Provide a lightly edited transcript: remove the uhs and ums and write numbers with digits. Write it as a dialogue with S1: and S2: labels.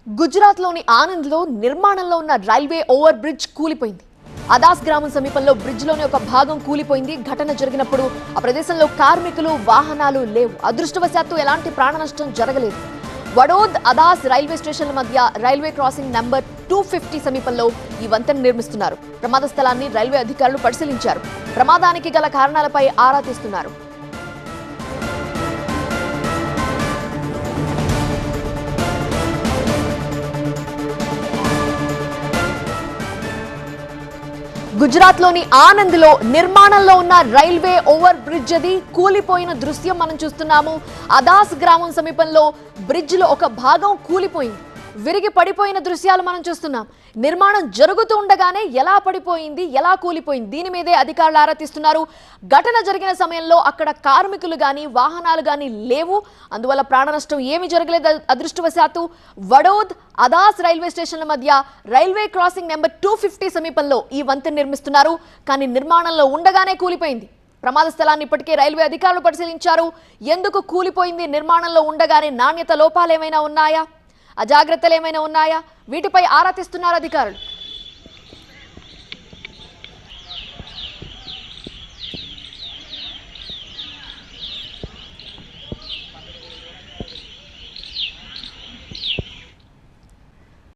S1: గుజరాత్లోని ఆనంద్లో నిర్మాణంలో ఉన్న రైల్వే ఓవర్ బ్రిడ్జ్ కూలిపోయింది. అదాస్ గ్రామం సమీపంలో బ్రిడ్జ్లోని ఒక భాగం కూలిపోయింది. ఘటన జరిగినప్పుడు ఆ ప్రదేశంలో కార్మికులు, వాహనాలు లేవు. అదృష్టవశాత్తు ఎలాంటి ప్రాణ నష్టం జరగలేదు. వడోద్ అదాస్ రైల్వే స్టేషన్ల మధ్య రైల్వే క్రాసింగ్ నంబర్ 250 సమీపంలో ఈ వంతెన నిర్మిస్తున్నారు. ప్రమాద స్థలాన్ని రైల్వే అధికారులు పరిశీలించారు. ప్రమాదానికి గల కారణాలపై ఆరా తీస్తున్నారు. గుజరాత్లోని ఆనంద్లో నిర్మాణంలో ఉన్న రైల్వే ఓవర్ బ్రిడ్జ్ అది కూలిపోయిన దృశ్యం మనం చూస్తున్నాము. అదాస్ గ్రామం సమీపంలో బ్రిడ్జ్లో ఒక భాగం కూలిపోయింది. విరిగి పడిపోయిన దృశ్యాలు మనం చూస్తున్నాం. నిర్మాణం జరుగుతూ ఉండగానే ఎలా పడిపోయింది, ఎలా కూలిపోయింది, దీని మీదే అధికారులు ఆరా తీస్తున్నారు. ఘటన జరిగిన సమయంలో అక్కడ కార్మికులు కానీ వాహనాలు కానీ లేవు. అందువల్ల ప్రాణ నష్టం ఏమీ జరగలేదు. అదృష్టవశాత్తు వడోద్ అదాస్ రైల్వే స్టేషన్ల మధ్య రైల్వే క్రాసింగ్ నెంబర్ 250 సమీపంలో ఈ వంతెన నిర్మిస్తున్నారు. కానీ నిర్మాణంలో ఉండగానే కూలిపోయింది. ప్రమాద స్థలాన్ని ఇప్పటికే రైల్వే అధికారులు పరిశీలించారు. ఎందుకు కూలిపోయింది, నిర్మాణంలో ఉండగానే నాణ్యత లోపాలు ఏమైనా ఉన్నాయా, అజాగ్రత్తలు ఏమైనా ఉన్నాయా, వీటిపై ఆరా తీస్తున్నారు అధికారులు.